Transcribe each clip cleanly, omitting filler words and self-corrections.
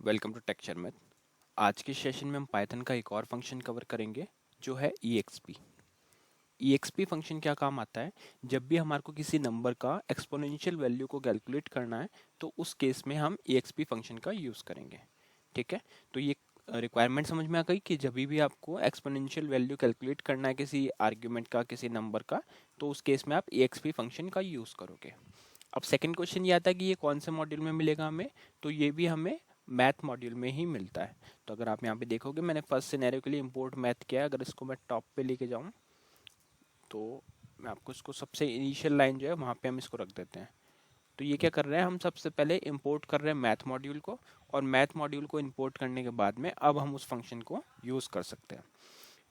Welcome to texture math. आज के session में हम पाइथन का एक और फंक्शन कवर करेंगे जो है EXP। EXP फंक्शन क्या काम आता है? जब भी हमारे को किसी नंबर का एक्सपोनेंशियल वैल्यू को कैलकुलेट करना है तो उस केस में हम EXP फंक्शन का यूज़ करेंगे। ठीक है, तो ये रिक्वायरमेंट समझ में आ गई कि जब भी आपको एक्सपोनेंशियल वैल्यू कैलकुलेट करना है किसी आर्ग्यूमेंट का, किसी नंबर का, तो उस केस में आप EXP फंक्शन का यूज़ करोगे। अब सेकंड क्वेश्चन ये आता है कि ये कौन से मॉड्यूल में मिलेगा हमें? तो ये भी हमें मैथ मॉड्यूल में ही मिलता है। तो अगर आप यहाँ पे देखोगे मैंने फर्स्ट सिनेरियो के लिए इंपोर्ट मैथ किया है। अगर इसको मैं टॉप पे लेके जाऊँ तो मैं आपको इसको सबसे इनिशियल लाइन जो है वहाँ पे हम इसको रख देते हैं। तो ये क्या कर रहे हैं, हम सबसे पहले इंपोर्ट कर रहे हैं मैथ मॉड्यूल को, और मैथ मॉड्यूल को इंपोर्ट करने के बाद में अब हम उस फंक्शन को यूज़ कर सकते हैं।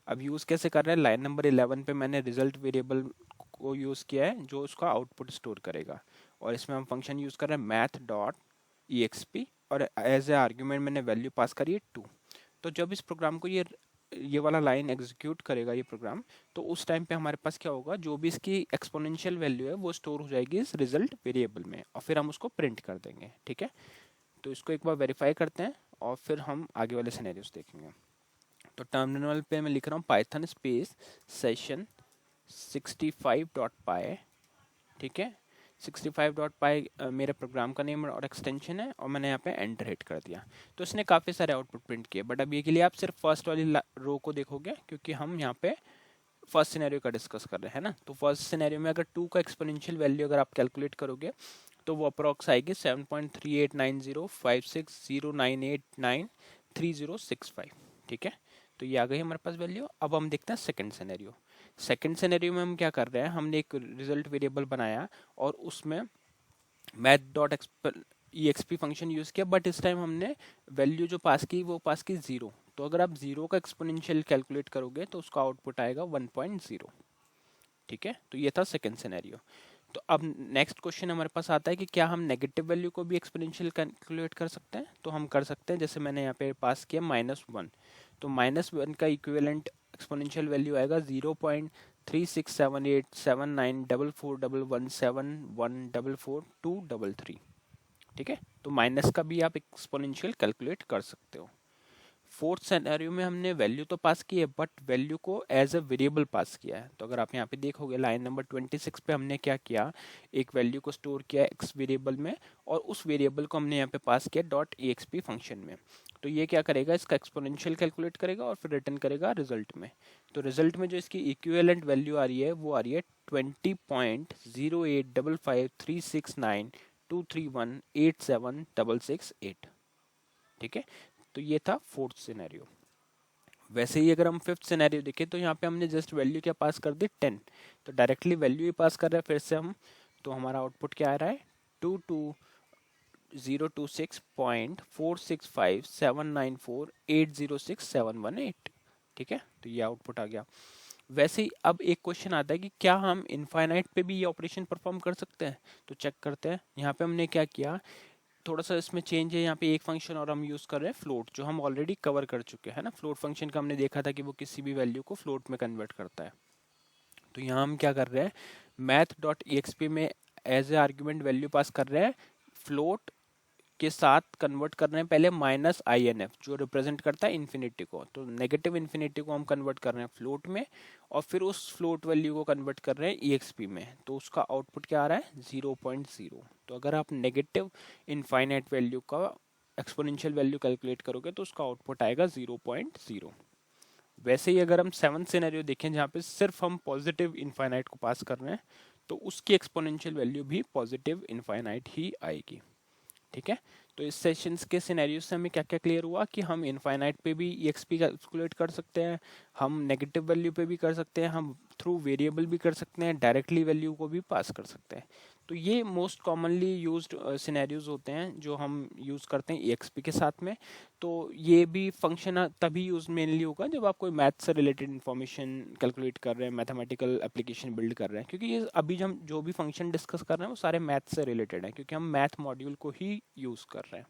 अब यूज़ कैसे कर रहे हैं? लाइन नंबर 11 पे मैंने रिजल्ट वेरिएबल को यूज़ किया है जो उसका आउटपुट स्टोर करेगा, और इसमें हम फंक्शन यूज़ कर रहे हैं मैथ डॉट EXP, और एज ए आर्ग्यूमेंट मैंने वैल्यू पास करी है 2। तो जब इस प्रोग्राम को ये वाला लाइन एग्जीक्यूट करेगा ये प्रोग्राम, तो उस टाइम पे हमारे पास क्या होगा, जो भी इसकी एक्सपोनेंशियल वैल्यू है वो स्टोर हो जाएगी इस रिजल्ट वेरिएबल में, और फिर हम उसको प्रिंट कर देंगे। ठीक है, तो इसको एक बार वेरीफाई करते हैं और फिर हम आगे वाले सिनेरियोस देखेंगे। तो टर्मिनल पे मैं लिख रहा हूँ पाइथन स्पेस सेशन 65.py। ठीक है, 65.py मेरे प्रोग्राम का नेम और एक्सटेंशन है, और मैंने यहाँ पे एंटर हिट कर दिया। तो इसने काफ़ी सारे आउटपुट प्रिंट किए, बट अब ये के लिए आप सिर्फ फर्स्ट वाली रो को देखोगे, क्योंकि हम यहाँ पे फर्स्ट सिनेरियो का डिस्कस कर रहे हैं ना। तो फर्स्ट सिनेरियो में अगर 2 का एक्सपोनेंशियल वैल्यू अगर आप कैलकुलेट करोगे तो वो अप्रॉक्स आएगी 7.38905609893065। ठीक है, तो ये आ गई हमारे पास वैल्यू। अब हम देखते हैं सेकंड सिनेरियो। सेकंड सिनेरियो में हम क्या कर रहे हैं, हमने एक रिजल्ट वेरिएबल बनाया और उसमें math dot EXP function use किया, बट इस टाइम हमने वैल्यू जो पास की वो पास की 0। तो अगर आप 0 का एक्सपोनेंशियल कैलकुलेट करोगे तो उसका आउटपुट आएगा 1.0। ठीक है, तो ये था सेकंड सिनेरियो। तो अब नेक्स्ट क्वेश्चन हमारे पास आता है कि क्या हम नेगेटिव वैल्यू को भी एक्सपोनेंशियल कैलकुलेट कर सकते हैं? तो हम कर सकते हैं। जैसे मैंने यहाँ पे पास किया -1, तो -1 का इक्विवेलेंट एक्सपोनेंशियल वैल्यू आएगा 0.367879441117144233। ठीक है, तो माइनस का भी आप एक्सपोनेंशियल कैलकुलेट कर सकते हो। फोर्थ सिनेरियो में हमने वैल्यू तो पास की है, बट वैल्यू को एज अ वेरिएबल पास किया है। तो अगर आप यहाँ पे देखोगे लाइन नंबर 26 पे हमने क्या किया, एक वैल्यू को स्टोर किया एक्स वेरिएबल में, और उस वेरिएबल को हमने यहाँ पे पास किया डॉट EXP फंक्शन में। तो ये क्या करेगा, इसका एक्सपोनेंशियल कैलकुलेट करेगा और फिर रिटर्न करेगा रिजल्ट में। तो रिजल्ट में जो इसकी इक्विवेलेंट वैल्यू आ रही है वो आ रही है 20.0855369231876668। ठीक है, तो ये था फोर्थ सिनेरियो। वैसे ही अगर हम फिफ्थ सिनेरियो देखें तो यहाँ पे हमने जस्ट वैल्यू क्या पास कर दी 10, तो डायरेक्टली वैल्यू ही पास कर रहे हैं फिर से हम। तो हमारा आउटपुट क्या आ रहा है, 22026.465794806718। ठीक है, तो ये आउटपुट आ गया। वैसे ही अब एक क्वेश्चन आता है कि क्या हम इनफाइनाइट पे भी ये ऑपरेशन परफॉर्म कर सकते हैं? तो चेक करते हैं। यहाँ पे हमने क्या किया, थोड़ा सा इसमें चेंज है। यहाँ पे एक फंक्शन और हम यूज़ कर रहे हैं फ्लोट, जो हम ऑलरेडी कवर कर चुके हैं ना। फ्लोट फंक्शन का हमने देखा था कि वो किसी भी वैल्यू को फ्लोट में कन्वर्ट करता है। तो यहाँ हम क्या कर रहे हैं, मैथ डॉट EXP में as a argument value pass कर रहे हैं, फ्लोट के साथ कन्वर्ट कर रहे हैं पहले -INF जो रिप्रेजेंट करता है इन्फिनिटी को। तो नेगेटिव इन्फिनिटी को हम कन्वर्ट कर रहे हैं फ्लोट में, और फिर उस फ्लोट वैल्यू को कन्वर्ट कर रहे हैं EXP में। तो उसका आउटपुट क्या आ रहा है, 0.0। तो अगर आप नेगेटिव इनफाइनाइट वैल्यू का एक्सपोनेंशियल वैल्यू कैलकुलेट करोगे तो उसका आउटपुट आएगा 0.0। वैसे ही अगर हम सेवंथ सिनेरियो देखें जहाँ पे सिर्फ हम पॉजिटिव इनफाइनाइट को पास कर रहे हैं, तो उसकी एक्सपोनेंशियल वैल्यू भी पॉजिटिव इनफाइनाइट ही आएगी। ठीक है, तो इस सेशंस के सिनेरियो से हमें क्या क्या क्लियर हुआ कि हम इनफाइनाइट पे भी EXP कैलकुलेट कर सकते हैं, हम नेगेटिव वैल्यू पे भी कर सकते हैं, हम थ्रू वेरिएबल भी कर सकते हैं, डायरेक्टली वैल्यू को भी पास कर सकते हैं। तो ये मोस्ट कॉमनली यूज्ड सिनेरियोज होते हैं जो हम यूज़ करते हैं EXP के साथ में। तो ये भी फंक्शन तभी यूज मेनली होगा जब आप कोई मैथ से रिलेटेड इन्फॉर्मेशन कैलकुलेट कर रहे हैं, मैथमेटिकल एप्लीकेशन बिल्ड कर रहे हैं, क्योंकि ये अभी हम जो भी फंक्शन डिस्कस कर रहे हैं वो सारे मैथ से रिलेटेड हैं, क्योंकि हम मैथ मॉड्यूल को ही यूज़ कर रहे हैं।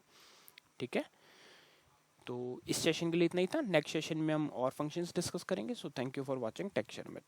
ठीक है, तो इस सेशन के लिए इतना ही था। नेक्स्ट सेशन में हम और फंक्शंस डिस्कस करेंगे। So thank you for watching texture math.